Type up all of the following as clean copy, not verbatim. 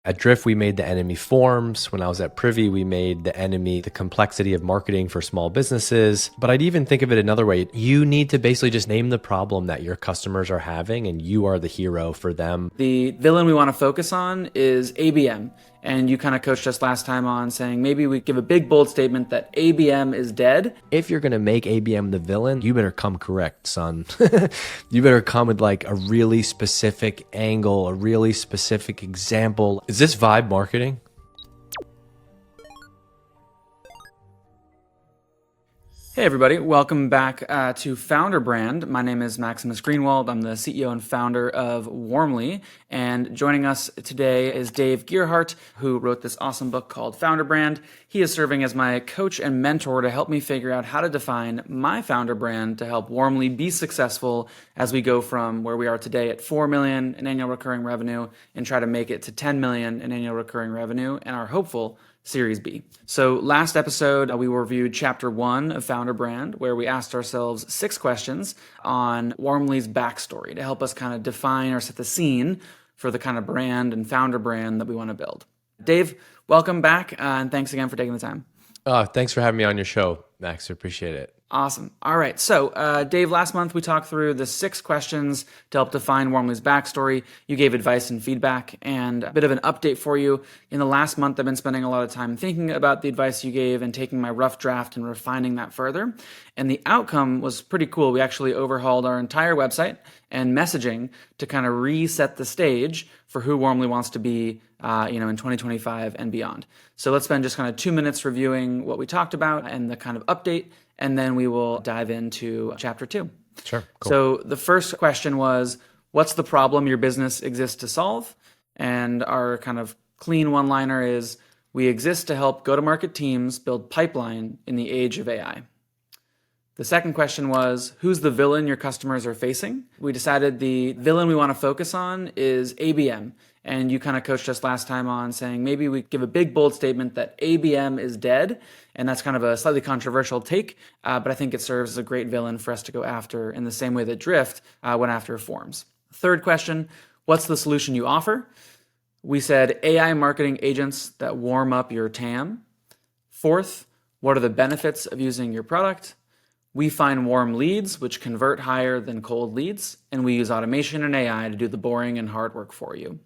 At Drift, we made the enemy forms. When I was at Privy, we made the enemy the complexity of marketing for small businesses. But I'd even think of it another way. You need to basically just name the problem that your customers are having, and you are the hero for them. The villain we want to focus on is ABM. And you kind of coached us last time on saying maybe we give a big bold statement that ABM is dead. If you're going to make ABM the villain, you better come correct, son. You better come with like a really specific angle, a really specific example. Is this vibe marketing? Hey everybody, welcome back to Founder Brand. My name is Maximus Greenwald. I'm the CEO and founder of Warmly, and joining us today is Dave Gerhardt, who wrote this awesome book called Founder Brand. He is serving as my coach and mentor to help me figure out how to define my founder brand to help Warmly be successful as we go from where we are today at 4 million in annual recurring revenue and try to make it to 10 million in annual recurring revenue and are hopeful Series B. So last episode, we reviewed chapter 1 of Founder Brand, where we asked ourselves 6 questions on Warmly's backstory to help us kind of define or set the scene for the kind of brand and founder brand that we want to build. Dave, welcome back, and thanks again for taking the time. Thanks for having me on your show, Max. I appreciate it. Awesome. All right. So, Dave, last month we talked through the 6 questions to help define Warmly's backstory. You gave advice and feedback and a bit of an update for you. In the last month, I've been spending a lot of time thinking about the advice you gave and taking my rough draft and refining that further. And the outcome was pretty cool. We actually overhauled our entire website and messaging to kind of reset the stage for who Warmly wants to be in 2025 and beyond. So let's spend just kind of 2 minutes reviewing what we talked about and the kind of update, and then we will dive into chapter 2. Sure. Cool. So the first question was, what's the problem your business exists to solve? And our kind of clean one-liner is, we exist to help go-to-market teams build pipeline in the age of AI. The second question was, who's the villain your customers are facing? We decided the villain we want to focus on is ABM. And you kind of coached us last time on saying maybe we give a big bold statement that ABM is dead. And that's kind of a slightly controversial take, but I think it serves as a great villain for us to go after in the same way that Drift went after forms. Third question, what's the solution you offer? We said AI marketing agents that warm up your TAM. Fourth, what are the benefits of using your product? We find warm leads, which convert higher than cold leads, and we use automation and AI to do the boring and hard work for you.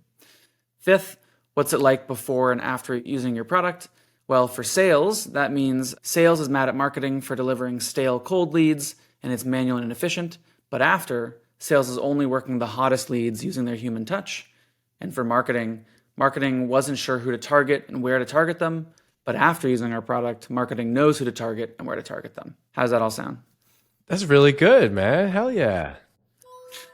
Fifth, what's it like before and after using your product? Well, for sales, that means sales is mad at marketing for delivering stale cold leads, and it's manual and inefficient. But after, sales is only working the hottest leads using their human touch. And for marketing, marketing wasn't sure who to target and where to target them. But after using our product, marketing knows who to target and where to target them. How does that all sound? That's really good, man. Hell yeah.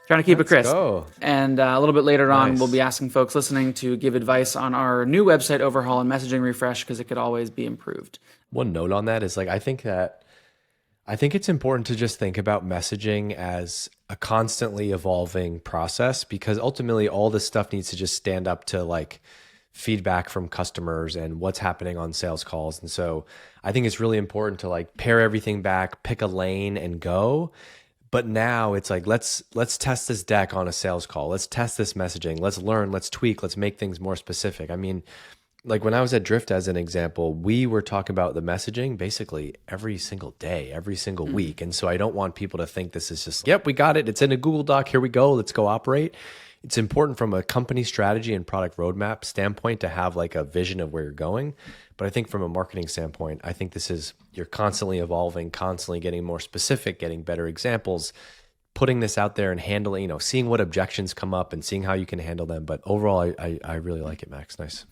Trying to keep it crisp. Go. And a little bit later on, Nice. we'll be asking folks listening to give advice on our new website overhaul and messaging refresh because it could always be improved. One note on that is like I think it's important to just think about messaging as a constantly evolving process, because ultimately all this stuff needs to just stand up to like feedback from customers and what's happening on sales calls. And so I think it's really important to like pare everything back, pick a lane and go. But now it's like, let's test this deck on a sales call. Let's test this messaging. Let's learn, let's tweak, let's make things more specific. I mean, like when I was at Drift as an example, we were talking about the messaging basically every single day, every single week. And so I don't want people to think this is just, yep, we got it. It's in a Google Doc. Here we go. Let's go operate. It's important from a company strategy and product roadmap standpoint to have like a vision of where you're going. But I think from a marketing standpoint, I think you're constantly evolving, constantly getting more specific, getting better examples, putting this out there and handling, seeing what objections come up and seeing how you can handle them. But overall, I really like it, Max. Nice.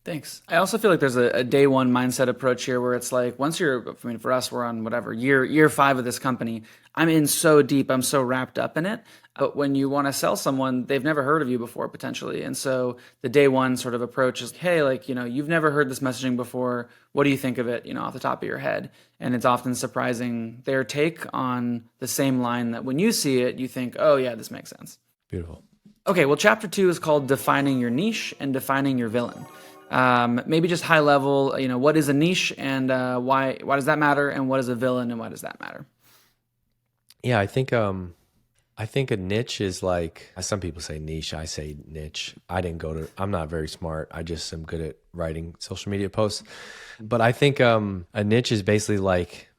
Thanks. I also feel like there's a day one mindset approach here where it's like, for us, we're on whatever, year 5 of this company. I'm in so deep, I'm so wrapped up in it. But when you want to sell someone, they've never heard of you before potentially. And so the day one sort of approach is, hey, you've never heard this messaging before. What do you think of it, off the top of your head? And it's often surprising their take on the same line that when you see it, you think, oh yeah, this makes sense. Beautiful. Okay, well, chapter 2 is called Defining Your Niche and Defining Your Villain. Maybe just high level, what is a niche and why does that matter? And what is a villain and why does that matter? Yeah, I think I think a niche is like, some people say niche, I say niche. I'm not very smart. I just am good at writing social media posts. But I think a niche is basically like,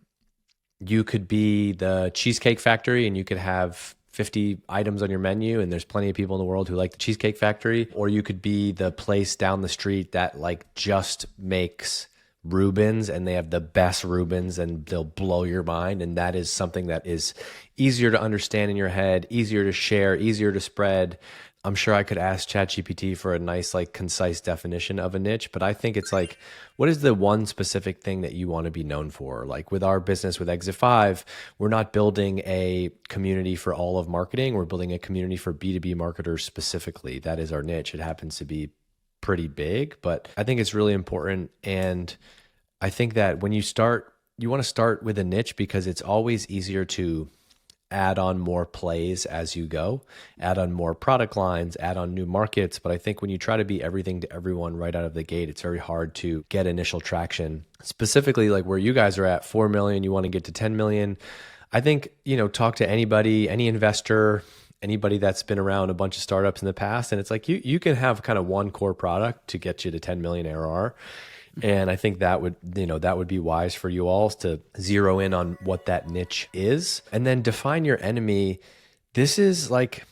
you could be the Cheesecake Factory and you could have 50 items on your menu and there's plenty of people in the world who like the Cheesecake Factory. Or you could be the place down the street that like just makes Reubens and they have the best Reubens and they'll blow your mind. And that is something that is easier to understand in your head, easier to share, easier to spread. I'm sure I could ask ChatGPT for a nice, like, concise definition of a niche, but I think it's like, what is the one specific thing that you want to be known for? Like with our business with Exit 5, we're not building a community for all of marketing. We're building a community for B2B marketers specifically. That is our niche. It happens to be pretty big, but I think it's really important. And I think that when you start, you want to start with a niche because it's always easier to add on more plays as you go, add on more product lines, add on new markets. But I think when you try to be everything to everyone right out of the gate, it's very hard to get initial traction. Specifically, like where you guys are at 4 million, you want to get to 10 million. I think, talk to anybody, any investor, anybody that's been around a bunch of startups in the past. And it's like, you can have kind of one core product to get you to 10 million ARR. And I think that would be wise for you all to zero in on what that niche is and then define your enemy. This is like,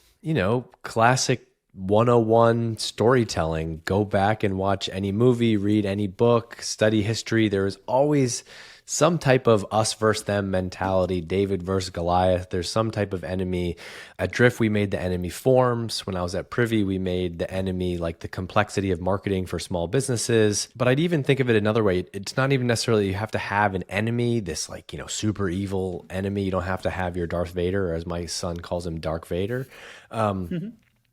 classic 101 storytelling. Go back and watch any movie, read any book, study history. There is always some type of us versus them mentality, David versus Goliath. There's some type of enemy. At Drift, we made the enemy forms. When I was at Privy, we made the enemy like the complexity of marketing for small businesses. But I'd even think of it another way. It's not even necessarily you have to have an enemy, this like, super evil enemy. You don't have to have your Darth Vader, or as my son calls him, Dark Vader.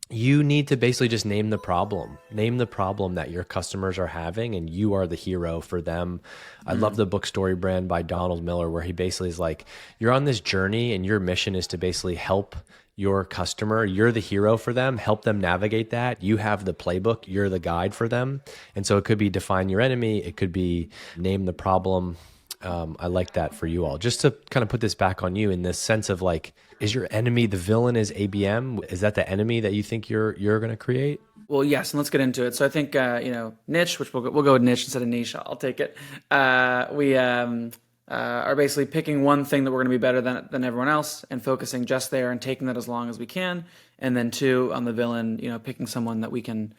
You need to basically just name the problem that your customers are having, and you are the hero for them. I love the book Story Brand by Donald Miller, where he basically is like, you're on this journey and your mission is to basically help your customer. You're the hero for them, help them navigate that. You have the playbook, you're the guide for them. And so it could be define your enemy. It could be name the problem. I like that for you all. Just to kind of put this back on you in this sense of like, is your enemy, the villain is ABM? Is that the enemy that you think you're going to create? Well, yes, and let's get into it. So I think niche, which we'll go with niche instead of niche. I'll take it. We are basically picking one thing that we're going to be better than everyone else and focusing just there and taking that as long as we can. And then two, on the villain, picking someone that we can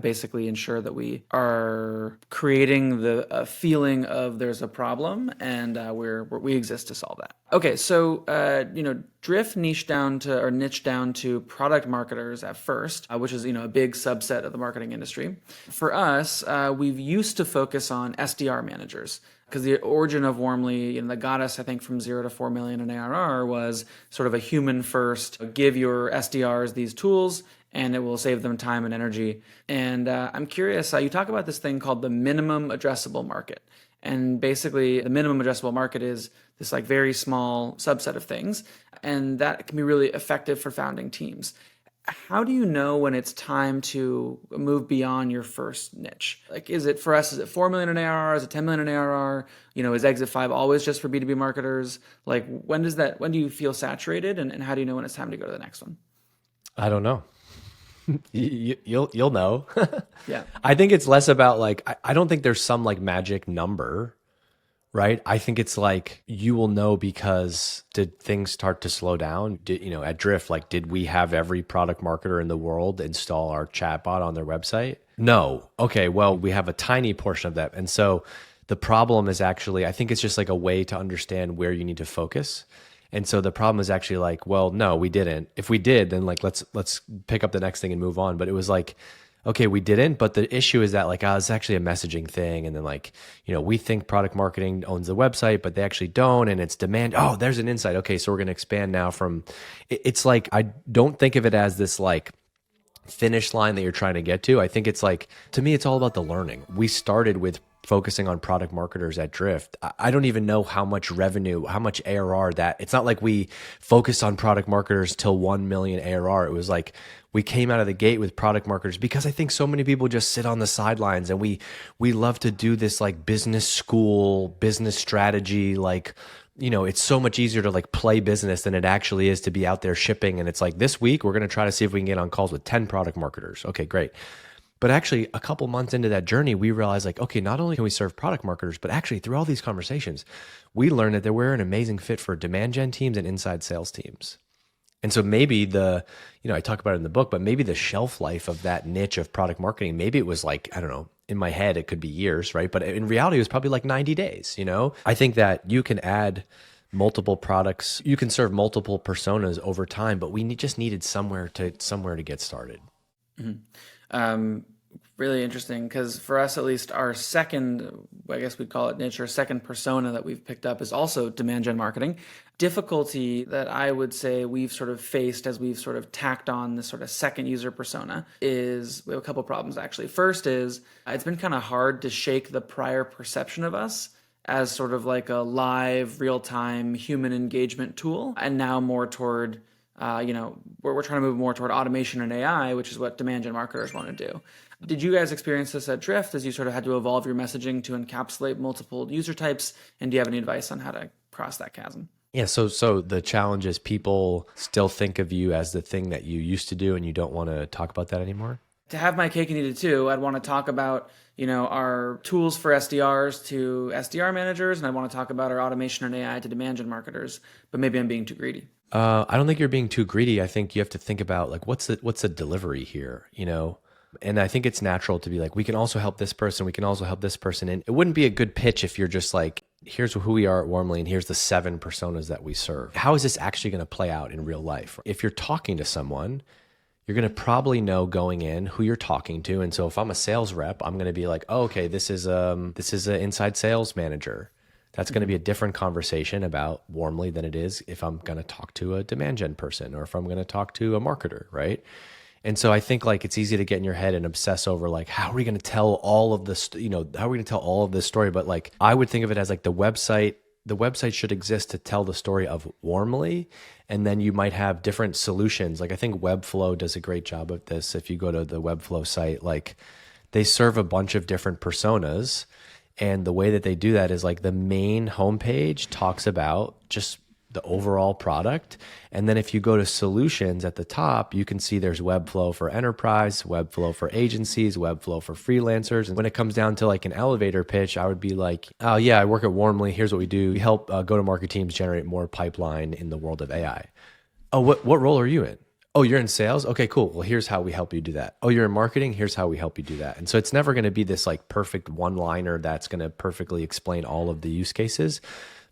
basically ensure that we are creating the feeling of there's a problem and we exist to solve that. Okay, so Drift niche down to product marketers at first, which is a big subset of the marketing industry. For us, we've used to focus on SDR managers. Because the origin of Warmly, that got us, I think, from 0 to 4 million in ARR was sort of a human first, give your SDRs these tools and it will save them time and energy. And I'm curious, you talk about this thing called the minimum addressable market. And basically the minimum addressable market is this like very small subset of things. And that can be really effective for founding teams. How do you know when it's time to move beyond your first niche? Like, is it 4 million in ARR? Is it 10 million in ARR? Is Exit 5 always just for B2B marketers? Like, when do you feel saturated and how do you know when it's time to go to the next one? I don't know. You'll know. Yeah. I think it's less about like, I don't think there's some like magic number, right? I think it's like, you will know because did things start to slow down? At Drift, like, did we have every product marketer in the world install our chatbot on their website? No. Okay, well, we have a tiny portion of that. And so the problem is actually, I think it's just like a way to understand where you need to focus. And so the problem is actually like, well, no, we didn't. If we did, then like, let's pick up the next thing and move on. But it was like, okay, we didn't, but the issue is that like, it's actually a messaging thing. And then like, we think product marketing owns the website, but they actually don't. And it's demand. Oh, there's an insight. Okay, so we're going to expand now from, it's like, I don't think of it as this like finish line that you're trying to get to. I think it's like, to me, it's all about the learning. We started with focusing on product marketers at Drift. I don't even know how much revenue, how much ARR that, it's not like we focused on product marketers till 1 million ARR. It was like, we came out of the gate with product marketers because I think so many people just sit on the sidelines and we love to do this like business school, business strategy, like it's so much easier to like play business than it actually is to be out there shipping. And it's like, this week, we're going to try to see if we can get on calls with 10 product marketers. Okay, great. But actually, a couple months into that journey, we realized like, okay, not only can we serve product marketers, but actually through all these conversations, we learned that we're an amazing fit for demand gen teams and inside sales teams. And so maybe I talk about it in the book, but maybe the shelf life of that niche of product marketing, maybe it was like, I don't know, in my head, it could be years, right? But in reality, it was probably like 90 days, I think that you can add multiple products, you can serve multiple personas over time, but we just needed somewhere to get started. Really interesting, because for us, at least, our second, I guess we'd call it niche, or second persona that we've picked up is also demand gen marketing. Difficulty that I would say we've sort of faced as we've sort of tacked on this sort of second user persona is we have a couple problems, actually. First is it's been kind of hard to shake the prior perception of us as sort of like a live, real-time human engagement tool, and now more toward we're trying to move more toward automation and AI, which is what demand gen marketers want to do. Did you guys experience this at Drift as you sort of had to evolve your messaging to encapsulate multiple user types? And do you have any advice on how to cross that chasm? Yeah, so the challenge is people still think of you as the thing that you used to do, and you don't want to talk about that anymore? To have my cake and eat it too, I'd want to talk about our tools for SDRs to SDR managers, and I want to talk about our automation and AI to demand gen marketers. But maybe I'm being too greedy. I don't think you're being too greedy. I think you have to think about like what's the delivery here, And I think it's natural to be like, we can also help this person, we can also help this person. And it wouldn't be a good pitch if you're just like, here's who we are at Warmly, and here's the 7 personas that we serve. How is this actually going to play out in real life? If you're talking to someone, you're going to probably know going in who you're talking to. And so if I'm a sales rep, I'm going to be like, oh, okay, this is an inside sales manager. That's going to be a different conversation about Warmly than it is if I'm going to talk to a demand gen person or if I'm going to talk to a marketer, right? And so I think like it's easy to get in your head and obsess over like, how are we going to tell all of this, how are we going to tell all of this story? But like, I would think of it as like the website should exist to tell the story of Warmly. And then you might have different solutions. Like I think Webflow does a great job of this. If you go to the Webflow site, like they serve a bunch of different personas. And the way that they do that is like the main homepage talks about just the overall product. And then if you go to solutions at the top, you can see there's Webflow for enterprise, Webflow for agencies, Webflow for freelancers. And when it comes down to like an elevator pitch, I would be like, oh yeah, I work at Warmly. Here's what we do. We help go-to-market teams generate more pipeline in the world of AI. Oh, what role are you in? Oh, you're in sales? Okay, cool. Well, here's how we help you do that. Oh, you're in marketing? Here's how we help you do that. And so it's never going to be this like perfect one-liner that's going to perfectly explain all of the use cases.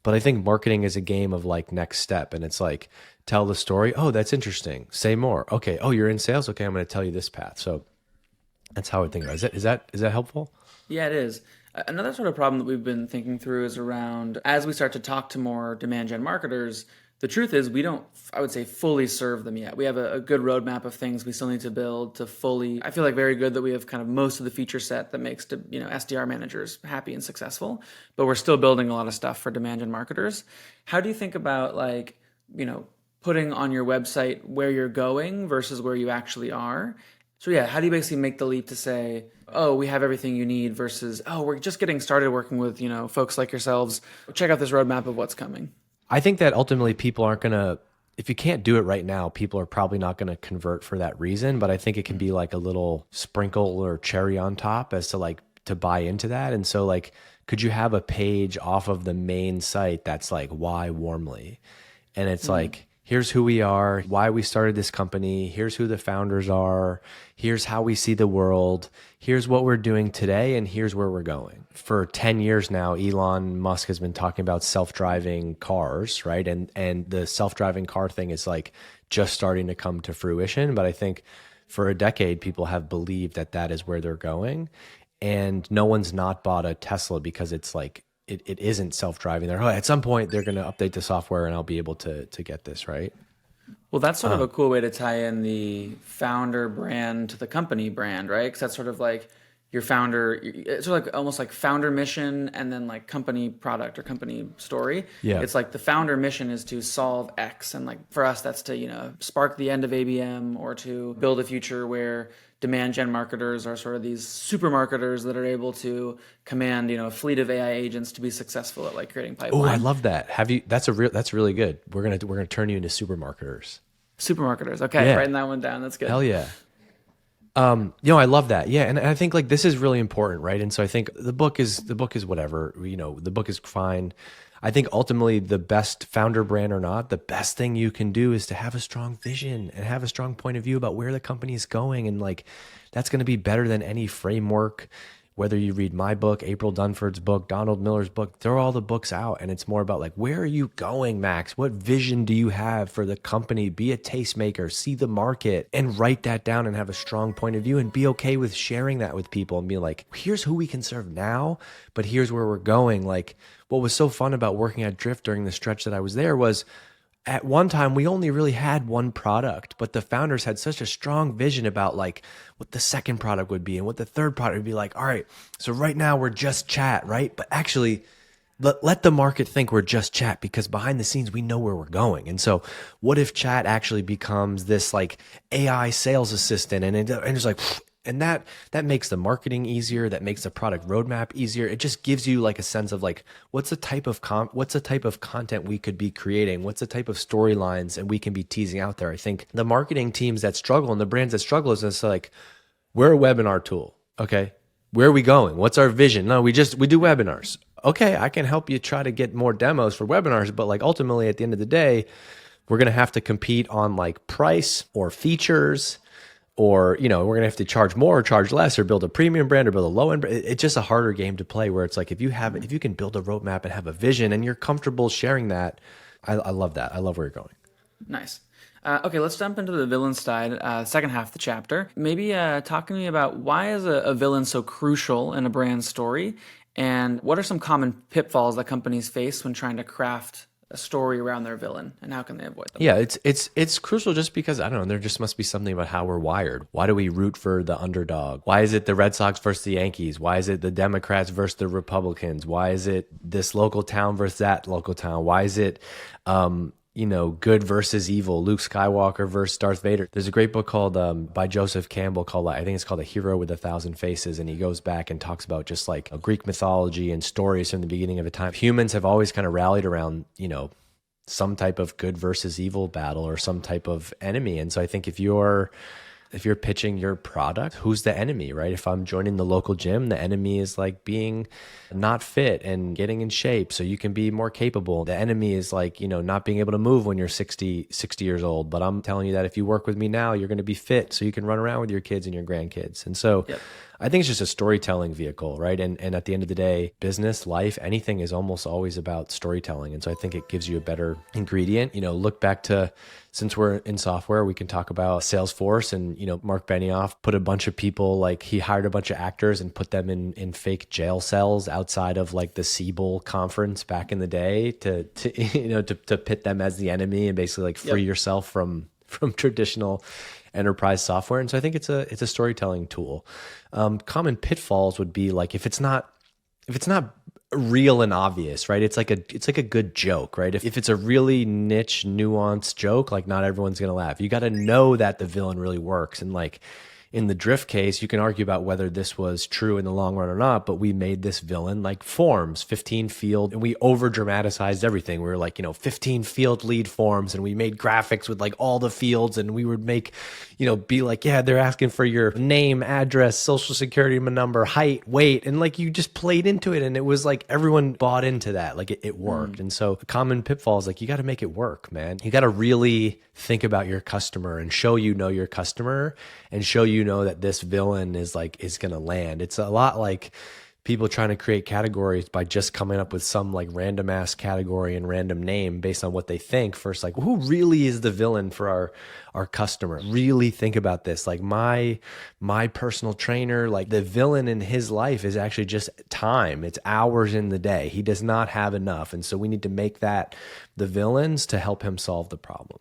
But I think marketing is a game of like next step. And it's like, tell the story. Oh, that's interesting. Say more. Okay. Oh, you're in sales? Okay, I'm going to tell you this path. So that's how I think about it. Is that helpful? Yeah, it is. Another sort of problem that we've been thinking through is around as we start to talk to more demand gen marketers, the truth is we don't, I would say, fully serve them yet. We have a good roadmap of things we still need to build to fully, I feel like very good that we have kind of most of the feature set that makes SDR managers happy and successful, but we're still building a lot of stuff for demand gen marketers. How do you think about like, putting on your website where you're going versus where you actually are? So yeah, how do you basically make the leap to say, oh, we have everything you need versus, oh, we're just getting started working with, folks like yourselves. Check out this roadmap of what's coming. I think that ultimately people aren't going to, if you can't do it right now, people are probably not going to convert for that reason. But I think it can be like a little sprinkle or cherry on top as to like to buy into that. And so like, could you have a page off of the main site that's like, why Warmly? And it's like, here's who we are, why we started this company, here's who the founders are, here's how we see the world, here's what we're doing today, and here's where we're going. For 10 years now, Elon Musk has been talking about self-driving cars, right? And the self-driving car thing is like just starting to come to fruition. But I think for a decade, people have believed that that is where they're going. And no one's not bought a Tesla because it's like, it isn't self-driving. They're, at some point they're going to update the software and I'll be able to get this, right? Well, that's sort of a cool way to tie in the founder brand to the company brand, right? Because that's sort of like your founder, it's sort of like almost like founder mission and then like company product or company story. Yeah. It's like the founder mission is to solve X. And like for us, that's to, spark the end of ABM or to build a future where demand gen marketers are sort of these super marketers that are able to command, a fleet of AI agents to be successful at like creating Oh, I pipeline. love that. That's really good. We're gonna turn you into supermarketers. Super marketers. Okay, Yeah. writing that one down. That's good. Hell yeah. I love that. Yeah, and I think like this is really important, right? And so I think the book is whatever, the book is fine. I think ultimately the best founder brand or not, the best thing you can do is to have a strong vision and have a strong point of view about where the company is going. And like that's going to be better than any framework. Whether you read my book, April Dunford's book, Donald Miller's book, throw all the books out. And it's more about like, where are you going, Max? What vision do you have for the company? Be a tastemaker, see the market, and write that down and have a strong point of view and be okay with sharing that with people and be like, here's who we can serve now, but here's where we're going. Like what was so fun about working at Drift during the stretch that I was there was at one time we only really had one product, but the founders had such a strong vision about like what the second product would be and what the third product would be. Like, all right, so right now we're just chat, right? But actually let the market think we're just chat, because behind the scenes we know where we're going. And so what if chat actually becomes this like AI sales assistant, and it's like, and that makes the marketing easier, that makes the product roadmap easier. It just gives you like a sense of like, what's the type of content we could be creating, what's the type of storylines and we can be teasing out there. I think the marketing teams that struggle and the brands that struggle is it's like, we're a webinar tool. Okay, where are we going? What's our vision? No, we do webinars. Okay, I can help you try to get more demos for webinars, but like ultimately at the end of the day, we're going to have to compete on like price or features, or we're gonna have to charge more or charge less, or build a premium brand or build a low end. It's just a harder game to play, where it's like if you can build a roadmap and have a vision and you're comfortable sharing that. I love that. I love where you're going. Nice. Okay, let's jump into the villain side, second half of the chapter. Maybe talk to me about why is a villain so crucial in a brand story, and what are some common pitfalls that companies face when trying to craft a story around their villain, and how can they avoid them? Yeah, it's crucial just because I don't know, there just must be something about how we're wired. Why do we root for the underdog? Why is it the Red Sox versus the Yankees? Why is it the Democrats versus the Republicans? Why is it this local town versus that local town? Why is it good versus evil, Luke Skywalker versus Darth Vader? There's a great book called by Joseph Campbell called, I think it's called A Hero with a Thousand Faces, and he goes back and talks about just like Greek mythology and stories from the beginning of the time. Humans have always kind of rallied around some type of good versus evil battle or some type of enemy. And so I think if you're pitching your product, who's the enemy, right? If I'm joining the local gym, the enemy is like being not fit and getting in shape so you can be more capable. The enemy is like, not being able to move when you're 60 years old. But I'm telling you that if you work with me now, you're going to be fit so you can run around with your kids and your grandkids. And so yep. I think it's just a storytelling vehicle, right? And at the end of the day, business, life, anything is almost always about storytelling. And so I think it gives you a better ingredient. Look back to, since we're in software, we can talk about Salesforce, and Mark Benioff put a bunch of people, like he hired a bunch of actors and put them in fake jail cells outside of like the Siebel conference back in the day to pit them as the enemy and basically like free yourself from traditional enterprise software. And so I think it's a storytelling tool. Common pitfalls would be like if it's not real and obvious, right? It's like a good joke, right? If it's a really niche, nuanced joke, like not everyone's gonna laugh. You got to know that the villain really works. And like in the Drift case, you can argue about whether this was true in the long run or not, but we made this villain like forms, 15 field, and we over dramatized everything. We were like, 15 field lead forms, and we made graphics with like all the fields, and we would make, be like, yeah, they're asking for your name, address, social security number, height, weight. And like, you just played into it, and it was like, everyone bought into that. Like it worked. And so the common pitfalls, like you got to make it work, man. You got to really think about your customer and show your customer, and show that this villain is going to land. It's a lot like people trying to create categories by just coming up with some like random ass category and random name based on what they think first. Like, who really is the villain for our customer? Really think about this. Like my personal trainer, like the villain in his life is actually just time. It's hours in the day. He does not have enough. And so we need to make that the villains to help him solve the problem.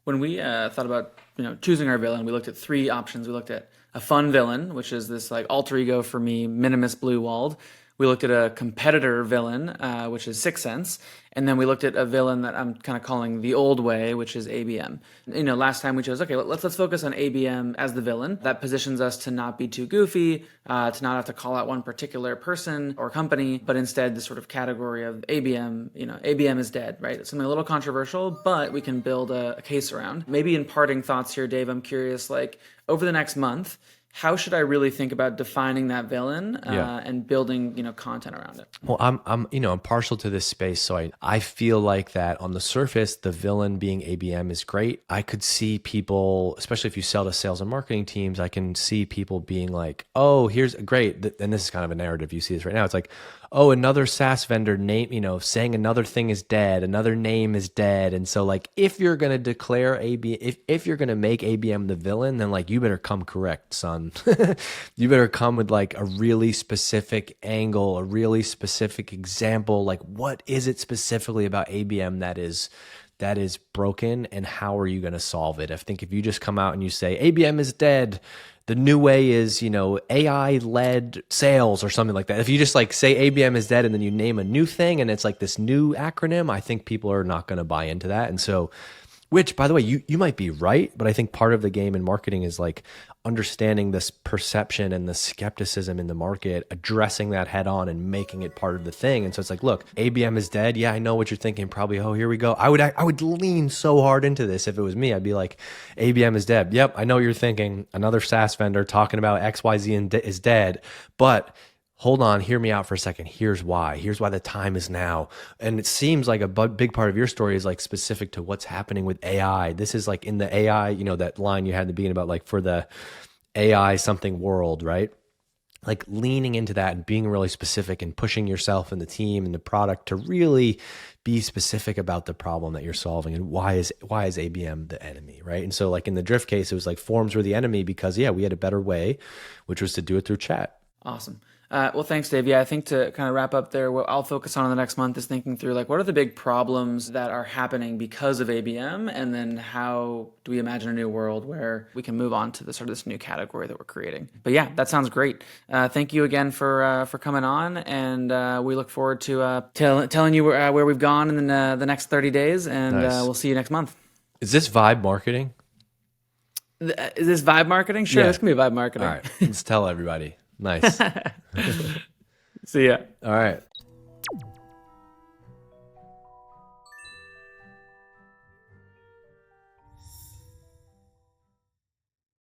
When we thought about choosing our villain, we looked at three options. We looked at a fun villain, which is this like alter ego for me, Minimus Bluewald. We looked at a competitor villain, which is 6 cents. And then we looked at a villain that I'm kind of calling the old way, which is ABM. Last time we chose, okay, let's focus on ABM as the villain. That positions us to not be too goofy, to not have to call out one particular person or company, but instead the sort of category of ABM, ABM is dead, right? It's something a little controversial, but we can build a case around. Maybe in parting thoughts here, Dave, I'm curious, like over the next month, how should I really think about defining that villain and building, content around it? Well, I'm partial to this space, so I feel like that on the surface, the villain being ABM is great. I could see people, especially if you sell to sales and marketing teams, I can see people being like, "Oh, here's great," and this is kind of a narrative. You see this right now. It's like, "Oh, another SaaS vendor saying another thing is dead, another name is dead," and so like, if you're gonna declare if you're gonna make ABM the villain, then like you better come correct, son. You better come with like a really specific angle, a really specific example. Like, what is it specifically about ABM that is broken, and how are you going to solve it? I think if you just come out and you say ABM is dead, the new way is, AI led sales or something like that. If you just like say ABM is dead and then you name a new thing and it's like this new acronym, I think people are not going to buy into that. And so, which, by the way, you might be right, but I think part of the game in marketing is like understanding this perception and the skepticism in the market, addressing that head on and making it part of the thing. And so it's like, look, ABM is dead. Yeah, I know what you're thinking. Probably, oh, here we go. I would lean so hard into this if it was me. I'd be like, ABM is dead. Yep, I know what you're thinking. Another SaaS vendor talking about XYZ is dead, but hold on, hear me out for a second. Here's why. Here's why the time is now. And it seems like a big part of your story is like specific to what's happening with AI. This is like in the AI, that line you had in the beginning about like for the AI something world, right? Like leaning into that and being really specific and pushing yourself and the team and the product to really be specific about the problem that you're solving and why is ABM the enemy, right? And so like in the Drift case, it was like forms were the enemy because we had a better way, which was to do it through chat. Awesome. Well, thanks, Dave. Yeah, I think to kind of wrap up there, what I'll focus on in the next month is thinking through like what are the big problems that are happening because of ABM, and then how do we imagine a new world where we can move on to this new category that we're creating. But yeah, that sounds great. Thank you again for coming on, and we look forward to telling you where we've gone in the next 30 days, and Nice. we'll see you next month. Is this vibe marketing? Is this vibe marketing? Sure, Yeah. this can be vibe marketing. All right, let's tell everybody. Nice. See ya. All right.